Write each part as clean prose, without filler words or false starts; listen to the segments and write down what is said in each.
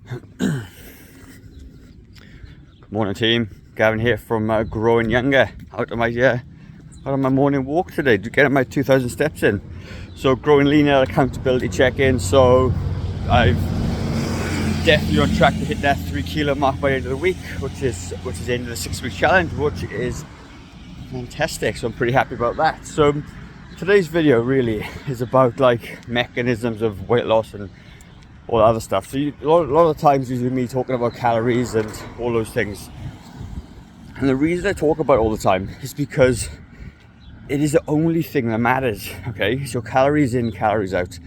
Good morning team, Gavin here from Growing Younger, out on my morning walk today to get my 2,000 steps in. So growing leaner, accountability check-in, so I've definitely on track to hit that 3 kilo mark by the end of the week, which is the end of the 6-week challenge, which is fantastic, so I'm pretty happy about that. So today's video really is about like mechanisms of weight loss and all that other stuff. So a lot of times you hear me talking about calories and all those things, and the reason I talk about it all the time is because it is the only thing that matters. Okay, so calories in, calories out.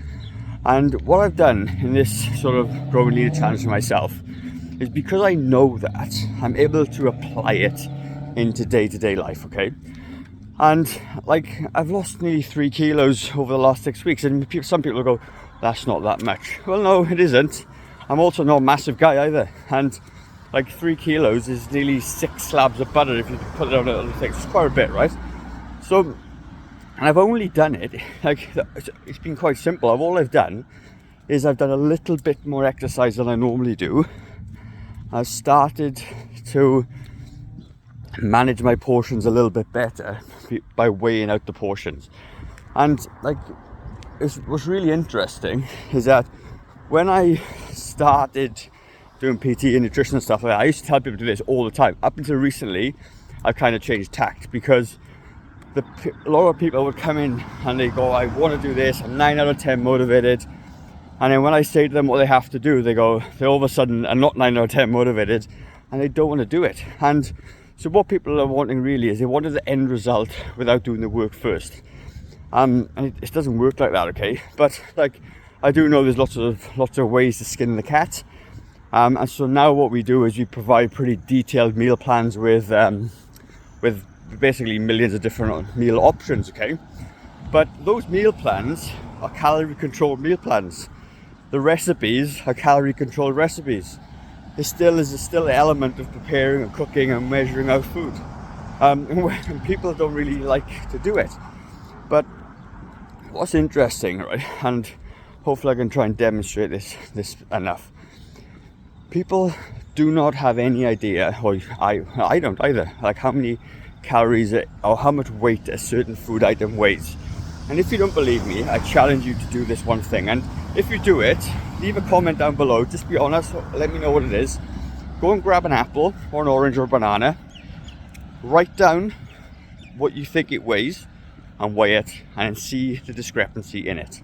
And what I've done in this sort of growing leader challenge for myself is, because I know that, I'm able to apply it into day-to-day life. Okay, and like I've lost nearly 3 kilos over the last 6 weeks, and some people will go, that's not that much. Well, no, it isn't. I'm also not a massive guy either, and like 3 kilos is nearly 6 slabs of butter if you put it on a little thing. It's quite a bit, right? So, and I've only done it, like, it's been quite simple. All I've done is I've done a little bit more exercise than I normally do. I've started to manage my portions a little bit better by weighing out the portions. And like, what's really interesting is that when I started doing PT and nutrition and stuff like that, I used to tell people to do this all the time. Up until recently, I've kind of changed tact, because a lot of people would come in and they go, I want to do this, I'm 9 out of 10 motivated. And then when I say to them what they have to do, they all of a sudden are not 9 out of 10 motivated and they don't want to do it. And so what people are wanting really is they wanted the end result without doing the work first. And it doesn't work like that, okay? But like, I do know there's lots of ways to skin the cat. And so now what we do is we provide pretty detailed meal plans with basically millions of different meal options, okay? But those meal plans are calorie controlled meal plans. The recipes are calorie controlled recipes. There still is an element of preparing and cooking and measuring out food. And people don't really like to do it. But what's interesting, right, and hopefully I can try and demonstrate this enough. People do not have any idea, or I don't either, like how many calories or how much weight a certain food item weighs. And if you don't believe me, I challenge you to do this one thing. And if you do it, leave a comment down below. Just be honest, let me know what it is. Go and grab an apple or an orange or a banana, write down what you think it weighs and weigh it, and see the discrepancy in it.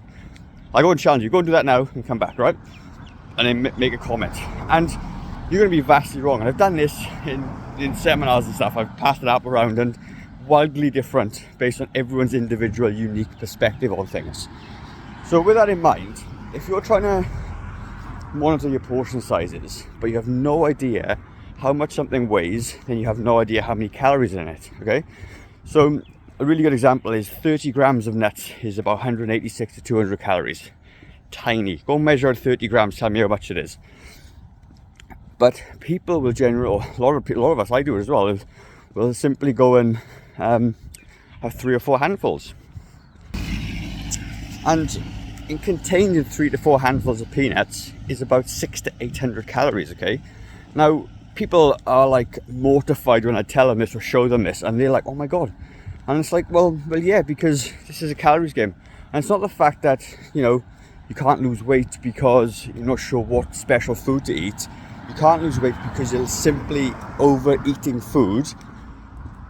I go and challenge you, go and do that now and come back, right? And then make a comment. And you're going to be vastly wrong. And I've done this in seminars and stuff. I've passed it up around, and wildly different based on everyone's individual unique perspective on things. So with that in mind, if you're trying to monitor your portion sizes but you have no idea how much something weighs, then you have no idea how many calories in it, okay? So a really good example is 30 grams of nuts is about 186 to 200 calories. Tiny. Go measure out 30 grams, tell me how much it is. But people will generally, a lot of us, I do it as well, will simply go and have 3 or 4 handfuls. And contained in 3 to 4 handfuls of peanuts is about 600 to 800 calories, okay? Now, people are like mortified when I tell them this or show them this, and they're like, oh my God. And it's like, well, yeah, because this is a calories game. And it's not the fact that, you can't lose weight because you're not sure what special food to eat. You can't lose weight because you're simply overeating food,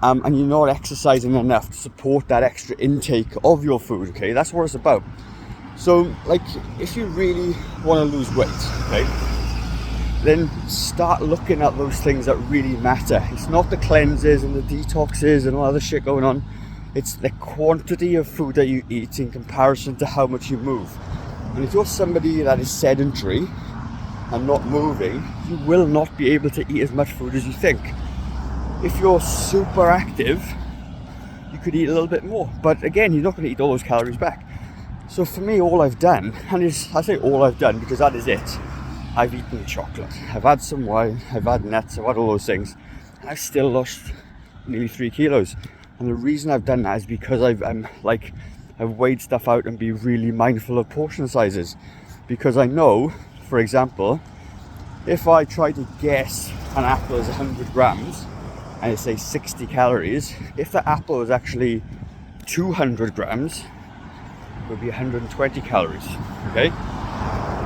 and you're not exercising enough to support that extra intake of your food, okay? That's what it's about. So, like, if you really want to lose weight, okay, then start looking at those things that really matter. It's not the cleanses and the detoxes and all other shit going on. It's the quantity of food that you eat in comparison to how much you move. And if you're somebody that is sedentary and not moving, you will not be able to eat as much food as you think. If you're super active, you could eat a little bit more, but again, you're not going to eat all those calories back. So for me, all I've done, and I say all I've done because that is it, I've eaten chocolate, I've had some wine, I've had nuts, I've had all those things, and I've still lost nearly 3 kilos. And the reason I've done that is because I've weighed stuff out and be really mindful of portion sizes, because I know, for example, if I try to guess an apple is 100 grams and it's say 60 calories, if the apple is actually 200 grams, it would be 120 calories, okay?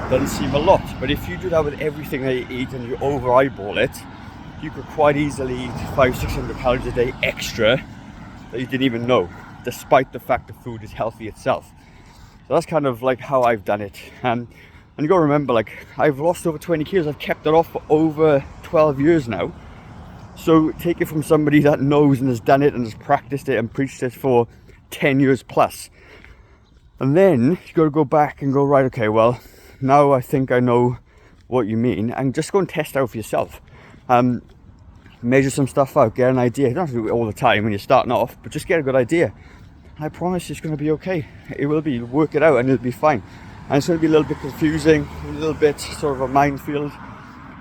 Doesn't seem a lot, but if you do that with everything that you eat and you over eyeball it, you could quite easily eat 500-600 calories a day extra that you didn't even know, despite the fact the food is healthy itself. So that's kind of like how I've done it. And you gotta remember, like, I've lost over 20 kilos. I've kept it off for over 12 years now. So take it from somebody that knows and has done it and has practiced it and preached it for 10 years plus. And then you gotta go back and go, right, okay, well, now I think I know what you mean, and just go and test out for yourself. Measure some stuff out, get an idea. You don't have to do it all the time when you're starting off, but just get a good idea. I promise it's going to be okay. It will be. Work it out and it'll be fine. And it's going to be a little bit confusing, a little bit sort of a minefield,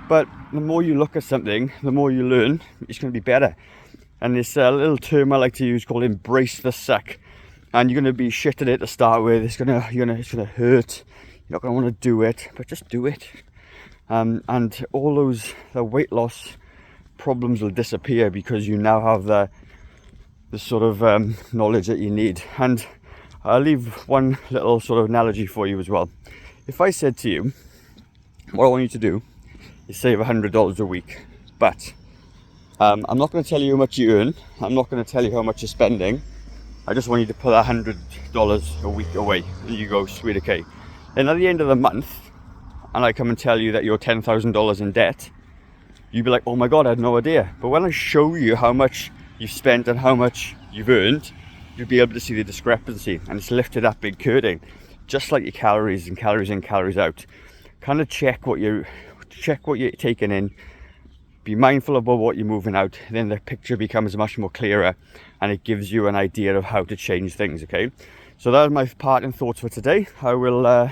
but the more you look at something, the more you learn, it's going to be better. And this little term I like to use called embrace the suck. And you're going to be shit at it to start with. It's going to hurt. You're not going to want to do it, but just do it. And all the weight loss problems will disappear because you now have the sort of knowledge that you need. And I'll leave one little sort of analogy for you as well. If I said to you, what I want you to do is save $100 a week, but I'm not going to tell you how much you earn. I'm not going to tell you how much you're spending. I just want you to put $100 a week away. And you go, sweet, okay. And at the end of the month, and I come and tell you that you're $10,000 in debt, you'd be like, oh my God, I had no idea. But when I show you how much you've spent and how much you've earned, you'll be able to see the discrepancy, and it's lifted that big curtain, just like your calories and calories in, calories out. Kind of check what you're taking in, be mindful about what you're moving out, then the picture becomes much more clearer and it gives you an idea of how to change things, okay? So that is my parting thoughts for today. I will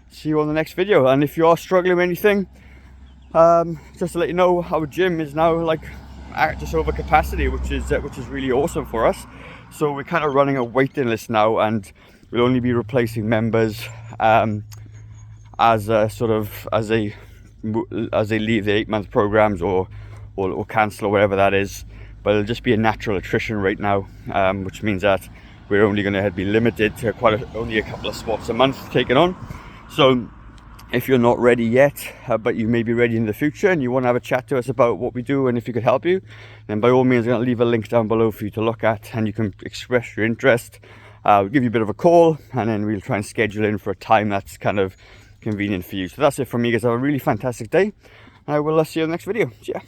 see you on the next video, and if you are struggling with anything, just to let you know, our gym is now like just over capacity, which is really awesome for us. So we're kind of running a waiting list now, and we'll only be replacing members as they leave the 8-month programs or cancel or whatever that is. But it'll just be a natural attrition right now, which means that we're only going to be limited to only a couple of spots a month taken on. So if you're not ready yet, but you may be ready in the future and you want to have a chat to us about what we do and if we could help you, then by all means I'm going to leave a link down below for you to look at, and you can express your interest. We'll give you a bit of a call, and then we'll try and schedule in for a time that's kind of convenient for you. So that's it from me, guys. Have a really fantastic day. I will see you in the next video. See ya.